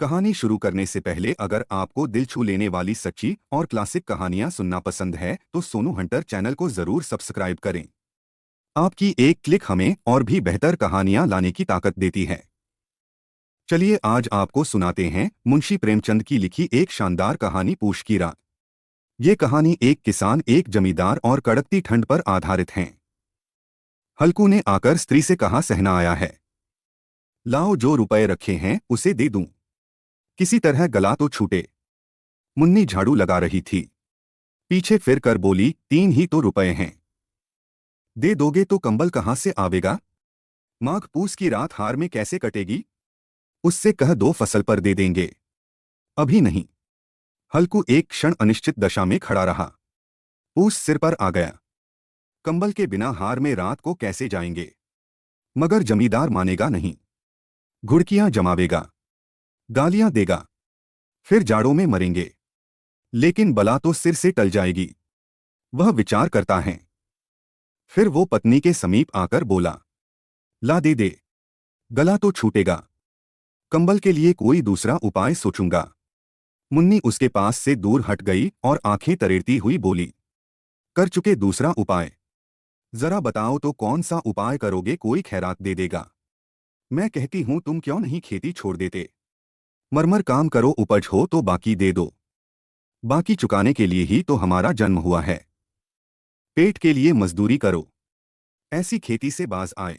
कहानी शुरू करने से पहले अगर आपको दिल छू लेने वाली सच्ची और क्लासिक कहानियां सुनना पसंद है तो सोनू हंटर चैनल को जरूर सब्सक्राइब करें। आपकी एक क्लिक हमें और भी बेहतर कहानियां लाने की ताकत देती है। चलिए आज आपको सुनाते हैं मुंशी प्रेमचंद की लिखी एक शानदार कहानी पूष की रात। ये कहानी एक किसान, एक जमींदार और कड़कती ठंड पर आधारित है। हल्कू ने आकर स्त्री से कहा, सहना आया है, लाओ जो रुपए रखे हैं उसे दे दूं। किसी तरह गला तो छूटे। मुन्नी झाड़ू लगा रही थी, पीछे फिर कर बोली, 3 ही तो रुपए हैं, दे दोगे तो कंबल कहां से आवेगा? माघ पूस की रात हार में कैसे कटेगी? उससे कह दो फसल पर दे देंगे। अभी नहीं। हल्कू एक क्षण अनिश्चित दशा में खड़ा रहा। पूस सिर पर आ गया। कंबल के बिना हार में रात को कैसे जाएंगे? मगर जमींदार मानेगा नहीं, घुड़कियां जमावेगा, गालियां देगा, फिर जाड़ों में मरेंगे। लेकिन बला तो सिर से टल जाएगी। वह विचार करता है। फिर वो पत्नी के समीप आकर बोला, ला दे दे, गला तो छूटेगा, कंबल के लिए कोई दूसरा उपाय सोचूंगा। मुन्नी उसके पास से दूर हट गई और आंखें तरेरती हुई बोली, कर चुके दूसरा उपाय, जरा बताओ तो कौन सा उपाय करोगे? कोई खैरात दे देगा। मैं कहती हूं तुम क्यों नहीं खेती छोड़ देते? मरमर काम करो, उपज हो तो बाकी दे दो। बाकी चुकाने के लिए ही तो हमारा जन्म हुआ है। पेट के लिए मजदूरी करो, ऐसी खेती से बाज आए।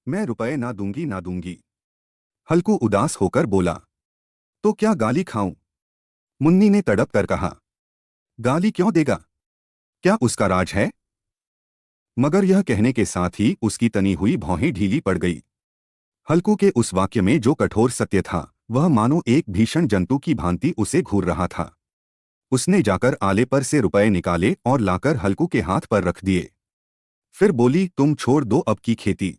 मैं रुपए ना दूंगी ना दूंगी। हल्कू उदास होकर बोला, तो क्या गाली खाऊं? मुन्नी ने तड़प कर कहा, गाली क्यों देगा? क्या उसका राज है? मगर यह कहने के साथ ही उसकी तनी हुई भौहें ढीली पड़ गई। हल्कू के उस वाक्य में जो कठोर सत्य था वह मानो एक भीषण जंतु की भांति उसे घूर रहा था। उसने जाकर आले पर से रुपए निकाले और लाकर हल्कू के हाथ पर रख दिए। फिर बोली, तुम छोड़ दो अब की खेती।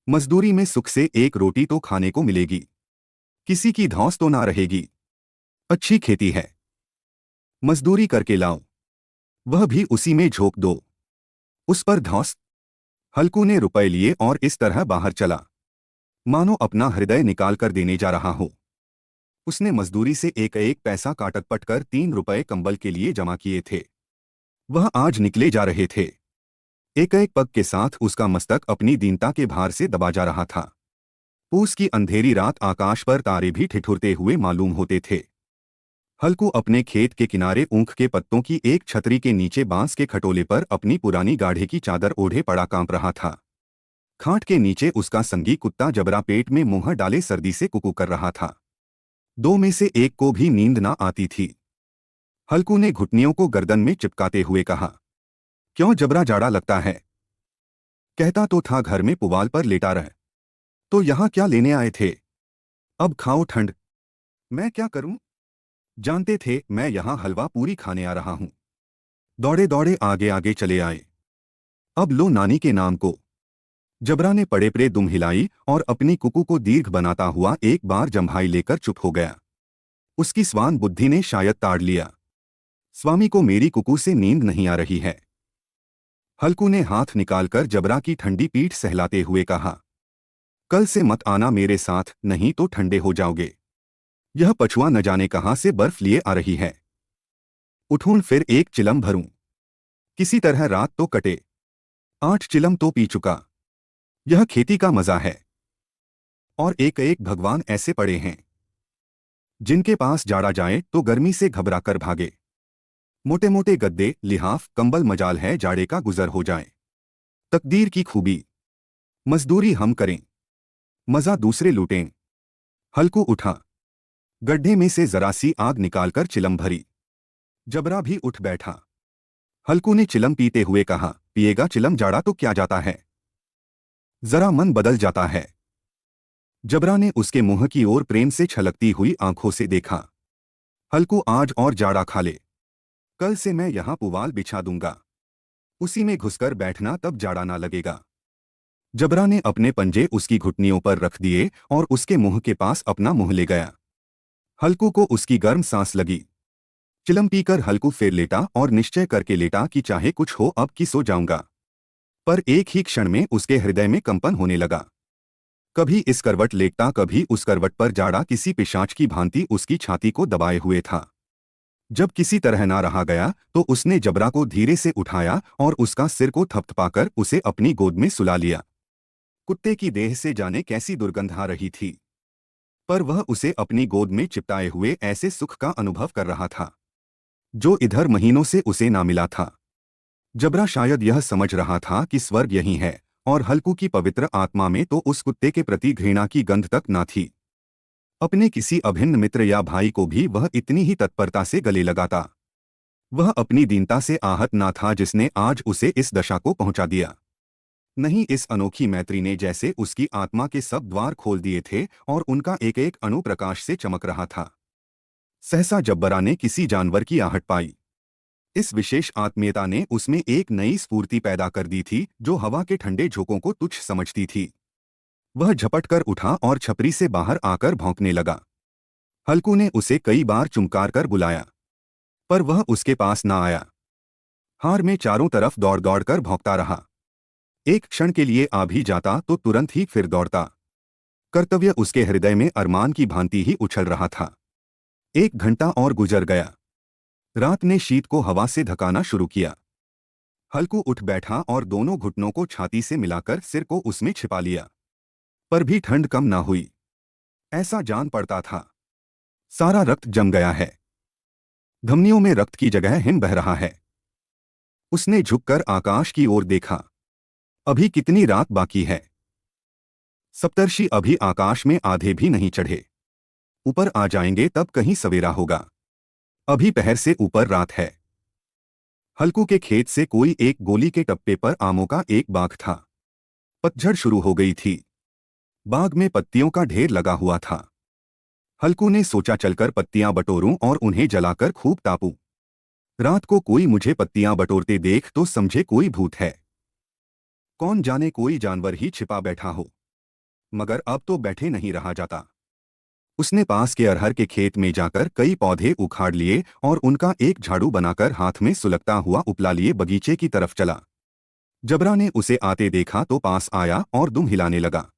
मजदूरी में सुख से एक रोटी तो खाने को मिलेगी, किसी की धौंस तो ना रहेगी। अच्छी खेती है, मजदूरी करके लाओ, वह भी उसी में झोंक दो, उस पर धौंस। हल्कू ने रुपए लिए और इस तरह बाहर चला मानो अपना हृदय निकाल कर देने जा रहा हो। उसने मजदूरी से एक एक पैसा काटपट कर 3 रुपए कंबल के लिए जमा किए थे। वह आज निकले जा रहे थे। एक एक पग के साथ उसका मस्तक अपनी दीनता के भार से दबा जा रहा था। पूस की अंधेरी रात, आकाश पर तारे भी ठिठुरते हुए मालूम होते थे। हल्कू अपने खेत के किनारे ऊख के पत्तों की एक छतरी के नीचे बांस के खटोले पर अपनी पुरानी गाढ़े की चादर ओढ़े पड़ा कांप रहा था। खाट के नीचे उसका संगी कुत्ता जबरा पेट में मुंह डाले सर्दी से कुकू कर रहा था। दो में से एक को भी नींद ना आती थी। हल्कू ने घुटनियों को गर्दन में चिपकाते हुए कहा, क्यों जबरा, जाड़ा लगता है? कहता तो था घर में पुवाल पर लेटा रह, तो यहां क्या लेने आए थे? अब खाओ ठंड। मैं क्या करूं? जानते थे मैं यहां हलवा पूरी खाने आ रहा हूं। दौड़े दौड़े आगे आगे चले आए। अब लो नानी के नाम को। जबरा ने पड़े पड़े दुम हिलाई और अपनी कुकू को दीर्घ बनाता हुआ एक बार जम्भाई लेकर चुप हो गया। उसकी स्वान बुद्धि ने शायद ताड़ लिया, स्वामी को मेरी कुकू से नींद नहीं आ रही है। हल्कू ने हाथ निकालकर जबरा की ठंडी पीठ सहलाते हुए कहा, कल से मत आना मेरे साथ, नहीं तो ठंडे हो जाओगे। यह पछुआ न जाने कहां से बर्फ लिए आ रही है। उठूं फिर एक चिलम भरूं, किसी तरह रात तो कटे। 8 चिलम तो पी चुका। यह खेती का मजा है। और एक एक भगवान ऐसे पड़े हैं जिनके पास जाड़ा जाए तो गर्मी से घबरा कर भागे। मोटे मोटे गद्दे, लिहाफ, कंबल, मजाल है जाड़े का गुजर हो जाए। तकदीर की खूबी, मजदूरी हम करें, मजा दूसरे लूटें। हल्कू उठा, गड्ढे में से जरा सी आग निकालकर चिलम भरी। जबरा भी उठ बैठा। हल्कू ने चिलम पीते हुए कहा, पिएगा चिलम? जाड़ा तो क्या जाता है, जरा मन बदल जाता है। जबरा ने उसके मुंह की ओर प्रेम से छलकती हुई आंखों से देखा। हल्कू आज और जाड़ा खा ले, कल से मैं यहां पुवाल बिछा दूंगा, उसी में घुसकर बैठना, तब जाड़ा ना लगेगा। जबरा ने अपने पंजे उसकी घुटनियों पर रख दिए और उसके मुंह के पास अपना मुंह ले गया। हल्कू को उसकी गर्म सांस लगी। चिलम पीकर हल्कू फिर लेटा और निश्चय करके लेटा कि चाहे कुछ हो, अब की सो जाऊंगा। पर एक ही क्षण में उसके हृदय में कंपन होने लगा। कभी इस करवट लेटता, कभी उस करवट पर जाड़ा किसी पिशाच की भांति उसकी छाती को दबाए हुए था। जब किसी तरह ना रहा गया तो उसने जबरा को धीरे से उठाया और उसका सिर को थपथपाकर उसे अपनी गोद में सुला लिया। कुत्ते की देह से जाने कैसी दुर्गंध आ रही थी, पर वह उसे अपनी गोद में चिपटाए हुए ऐसे सुख का अनुभव कर रहा था जो इधर महीनों से उसे ना मिला था। जबरा शायद यह समझ रहा था कि स्वर्ग यही है, और हल्कू की पवित्र आत्मा में तो उस कुत्ते के प्रति घृणा की गंध तक ना थी। अपने किसी अभिन्न मित्र या भाई को भी वह इतनी ही तत्परता से गले लगाता। वह अपनी दीनता से आहत ना था जिसने आज उसे इस दशा को पहुंचा दिया। नहीं, इस अनोखी मैत्री ने जैसे उसकी आत्मा के सब द्वार खोल दिए थे और उनका एक एक अणु प्रकाश से चमक रहा था। सहसा जब्बरा ने किसी जानवर की आहट पाई। इस विशेष आत्मीयता ने उसमें एक नई स्फूर्ति पैदा कर दी थी जो हवा के ठंडे झोंकों को तुच्छ समझती थी। वह झपट कर उठा और छपरी से बाहर आकर भौंकने लगा। हल्कू ने उसे कई बार चुमकार कर बुलाया, पर वह उसके पास ना आया। हार में चारों तरफ दौड़ दौड़ कर भौंकता रहा। एक क्षण के लिए आ भी जाता तो तुरंत ही फिर दौड़ता। कर्तव्य उसके हृदय में अरमान की भांति ही उछल रहा था। 1 घंटा और गुजर गया। रात ने शीत को हवा से धकाना शुरू किया। हल्कू उठ बैठा और दोनों घुटनों को छाती से मिलाकर सिर को उसमें छिपा लिया, पर भी ठंड कम ना हुई। ऐसा जान पड़ता था सारा रक्त जम गया है, धमनियों में रक्त की जगह हिम बह रहा है। उसने झुककर आकाश की ओर देखा। अभी कितनी रात बाकी है? सप्तर्षि अभी आकाश में आधे भी नहीं चढ़े। ऊपर आ जाएंगे तब कहीं सवेरा होगा। अभी पहर से ऊपर रात है। हल्कू के खेत से कोई एक गोली के टप्पे पर आमों का एक बाग था। पतझड़ शुरू हो गई थी। बाग में पत्तियों का ढेर लगा हुआ था। हल्कू ने सोचा चलकर पत्तियां बटोरूं और उन्हें जलाकर खूब तापूं। रात को कोई मुझे पत्तियां बटोरते देख तो समझे कोई भूत है। कौन जाने कोई जानवर ही छिपा बैठा हो। मगर अब तो बैठे नहीं रहा जाता। उसने पास के अरहर के खेत में जाकर कई पौधे उखाड़ लिए और उनका एक झाड़ू बनाकर हाथ में सुलगता हुआ उपला लिए बगीचे की तरफ चला। जबरा ने उसे आते देखा तो पास आया और दुम हिलाने लगा।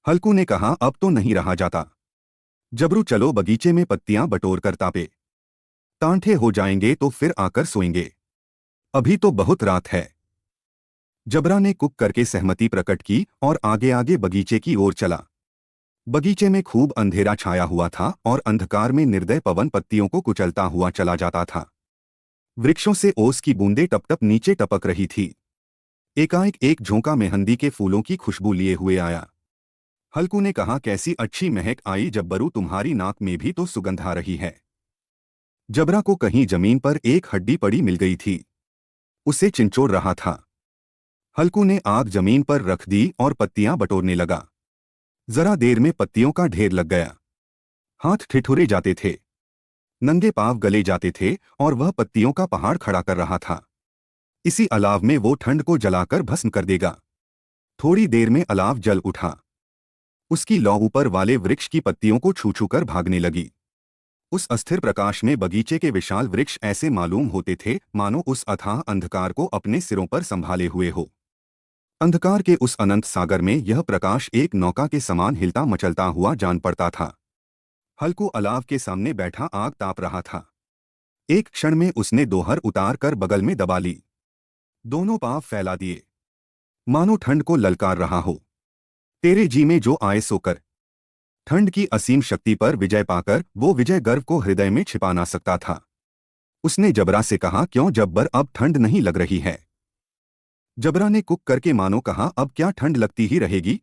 हल्कू ने कहा, अब तो नहीं रहा जाता। जबरू, चलो बगीचे में पत्तियां बटोर कर तापे। तांठे हो जाएंगे तो फिर आकर सोएंगे। अभी तो बहुत रात है। जबरा ने कुक करके सहमति प्रकट की और आगे आगे बगीचे की ओर चला। बगीचे में खूब अंधेरा छाया हुआ था और अंधकार में निर्दय पवन पत्तियों को कुचलता हुआ चला जाता था। वृक्षों से ओस की बूंदें टप टप नीचे टपक रही थी। एकाएक एक झोंका मेहंदी के फूलों की खुशबू लिए हुए आया। हल्कू ने कहा, कैसी अच्छी महक आई जब्बरू, तुम्हारी नाक में भी तो सुगंध आ रही है। जबरा को कहीं जमीन पर एक हड्डी पड़ी मिल गई थी। उसे चिंचोड़ रहा था। हल्कू ने आग जमीन पर रख दी और पत्तियां बटोरने लगा। जरा देर में पत्तियों का ढेर लग गया। हाथ ठिठुरे जाते थे, नंगे पांव गले जाते थे और वह पत्तियों का पहाड़ खड़ा कर रहा था। इसी अलाव में वो ठंड को जलाकर भस्म कर देगा। थोड़ी देर में अलाव जल उठा। उसकी लौ ऊपर वाले वृक्ष की पत्तियों को छू छू कर भागने लगी। उस अस्थिर प्रकाश में बगीचे के विशाल वृक्ष ऐसे मालूम होते थे मानो उस अथाह अंधकार को अपने सिरों पर संभाले हुए हो। अंधकार के उस अनंत सागर में यह प्रकाश एक नौका के समान हिलता मचलता हुआ जान पड़ता था। हल्कू अलाव के सामने बैठा आग ताप रहा था। एक क्षण में उसने दोहर उतार कर बगल में दबा ली। दोनों पांव फैला दिए, मानो ठंड को ललकार रहा हो। तेरे जी में जो आए सो कर। ठंड की असीम शक्ति पर विजय पाकर वो विजय गर्व को हृदय में छिपा ना सकता था। उसने जबरा से कहा, क्यों जब्बर, अब ठंड नहीं लग रही है? जबरा ने कुक करके मानो कहा, अब क्या ठंड लगती ही रहेगी?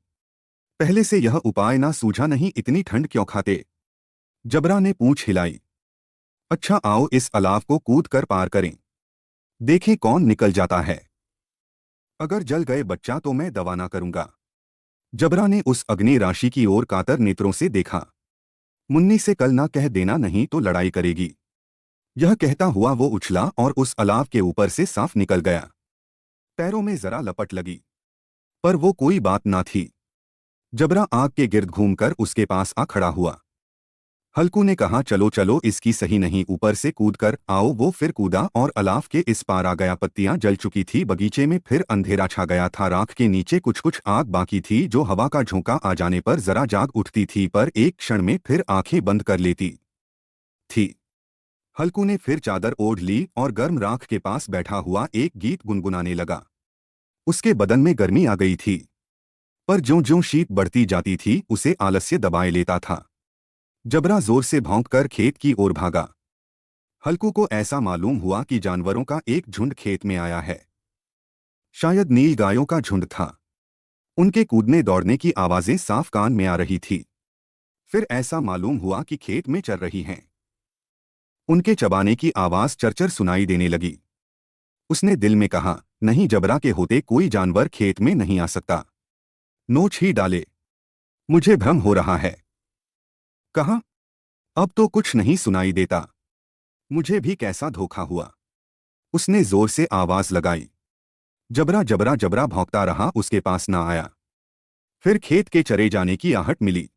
पहले से यह उपाय ना सूझा नहीं, इतनी ठंड क्यों खाते? जबरा ने पूंछ हिलाई। अच्छा आओ इस अलाव को कूद कर पार करें, देखें कौन निकल जाता है। अगर जल गए बच्चा तो मैं दवा ना करूंगा। जबरा ने उस अग्नि राशि की ओर कातर नेत्रों से देखा। मुन्नी से कल ना कह देना, नहीं तो लड़ाई करेगी। यह कहता हुआ वो उछला और उस अलाव के ऊपर से साफ निकल गया। पैरों में जरा लपट लगी, पर वो कोई बात ना थी। जबरा आग के गिर्द घूमकर उसके पास आ खड़ा हुआ। हल्कू ने कहा चलो चलो इसकी सही नहीं, ऊपर से कूद कर आओ। वो फिर कूदा और अलाव के इस पार आ गया। पत्तियां जल चुकी थी, बगीचे में फिर अंधेरा छा गया था। राख के नीचे कुछ कुछ आग बाकी थी जो हवा का झोंका आ जाने पर जरा जाग उठती थी, पर एक क्षण में फिर आंखें बंद कर लेती थी। हल्कू ने फिर चादर ओढ़ ली और गर्म राख के पास बैठा हुआ एक गीत गुनगुनाने लगा। उसके बदन में गर्मी आ गई थी, पर ज्यों-ज्यों शीत बढ़ती जाती थी उसे आलस्य दबाए लेता था। जबरा जोर से भौंककर खेत की ओर भागा। हल्कू को ऐसा मालूम हुआ कि जानवरों का एक झुंड खेत में आया है। शायद नील गायों का झुंड था। उनके कूदने दौड़ने की आवाजें साफ कान में आ रही थी। फिर ऐसा मालूम हुआ कि खेत में चर रही हैं। उनके चबाने की आवाज चरचर सुनाई देने लगी। उसने दिल में कहा, नहीं, जबरा के होते कोई जानवर खेत में नहीं आ सकता। नोच ही डाले, मुझे भ्रम हो रहा है। कहा, अब तो कुछ नहीं सुनाई देता। मुझे भी कैसा धोखा हुआ। उसने जोर से आवाज लगाई। जबरा जबरा जबरा भौंकता रहा, उसके पास ना आया। फिर खेत के चरे जाने की आहट मिली।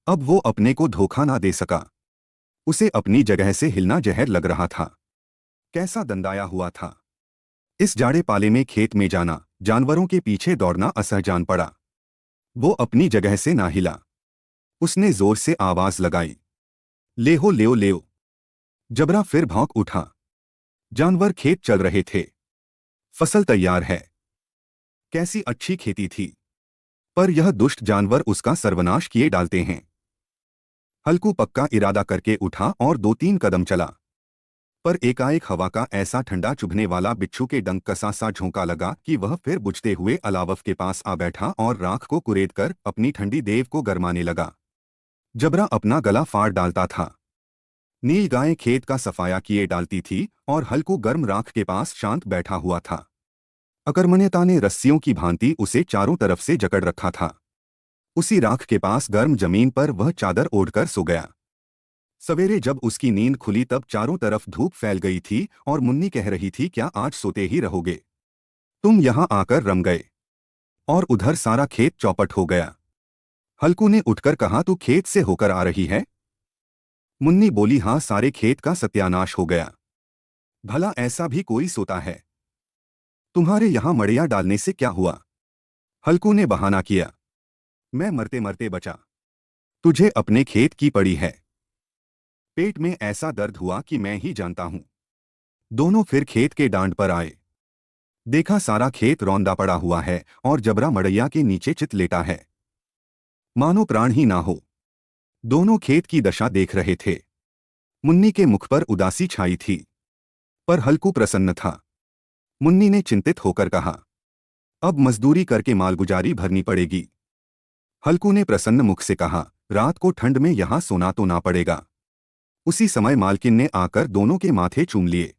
अब वो अपने को धोखा ना दे सका। उसे अपनी जगह से हिलना जहर लग रहा था। कैसा दंदाया हुआ था। इस जाड़े पाले में खेत में जाना, जानवरों के पीछे दौड़ना असहजान पड़ा। वो अपनी जगह से ना हिला। उसने जोर से आवाज लगाई, लेहो लेओ लेओ। जबरा फिर भौंक उठा। जानवर खेत चल रहे थे। फसल तैयार है। कैसी अच्छी खेती थी, पर यह दुष्ट जानवर उसका सर्वनाश किए डालते हैं। हल्कू पक्का इरादा करके उठा और 2-3 कदम चला, पर एकाएक हवा का ऐसा ठंडा चुभने वाला बिच्छू के डंक कसा सा झोंका लगा कि वह फिर बुझते हुए अलावफ के पास आ बैठा और राख को कुरेद कर अपनी ठंडी देव को गरमाने लगा। जबरा अपना गला फाड़ डालता था। नील गाय खेत का सफाया किए डालती थी और हल्कू गर्म राख के पास शांत बैठा हुआ था। अकर्मण्यता ने रस्सियों की भांति उसे चारों तरफ से जकड़ रखा था। उसी राख के पास गर्म जमीन पर वह चादर ओढ़कर सो गया। सवेरे जब उसकी नींद खुली तब चारों तरफ धूप फैल गई थी और मुन्नी कह रही थी, क्या आज सोते ही रहोगे? तुम यहां आकर रम गए। और उधर सारा खेत चौपट हो गया। हल्कू ने उठकर कहा, तू खेत से होकर आ रही है? मुन्नी बोली, हाँ, सारे खेत का सत्यानाश हो गया। भला ऐसा भी कोई सोता है? तुम्हारे यहां मड़िया डालने से क्या हुआ? हल्कू ने बहाना किया, मैं मरते मरते बचा। तुझे अपने खेत की पड़ी है। पेट में ऐसा दर्द हुआ कि मैं ही जानता हूं। दोनों फिर खेत के डांड पर आए। देखा सारा खेत रौंदा पड़ा हुआ है और जबरा मड़ैया के नीचे चित लेटा है, मानो प्राण ही ना हो। दोनों खेत की दशा देख रहे थे। मुन्नी के मुख पर उदासी छाई थी, पर हल्कू प्रसन्न था। मुन्नी ने चिंतित होकर कहा, अब मजदूरी करके मालगुजारी भरनी पड़ेगी। हल्कू ने प्रसन्न मुख से कहा, रात को ठंड में यहां सोना तो ना पड़ेगा। उसी समय मालकिन ने आकर दोनों के माथे चूम लिए।